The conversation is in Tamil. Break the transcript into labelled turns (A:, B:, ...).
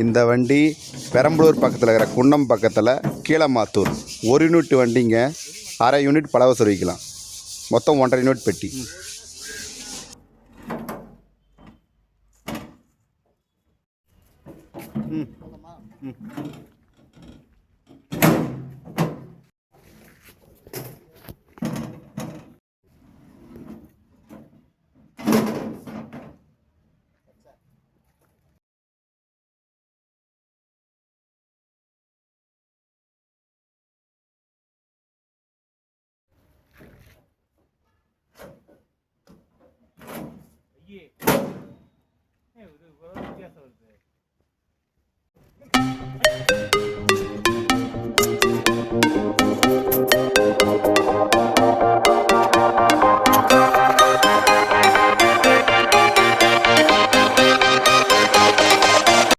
A: இந்த வண்டி பெரம்பலூர் பக்கத்தில் இருக்கிற குன்னம் பக்கத்தில் கீழமாத்தூர் 1 யூனிட் வண்டிங்க. அரை யூனிட் பலவை சொருவிக்கலாம். மொத்தம் 1.5 யூனிட் பெட்டி.
B: இது வித்தியாசம் வருது.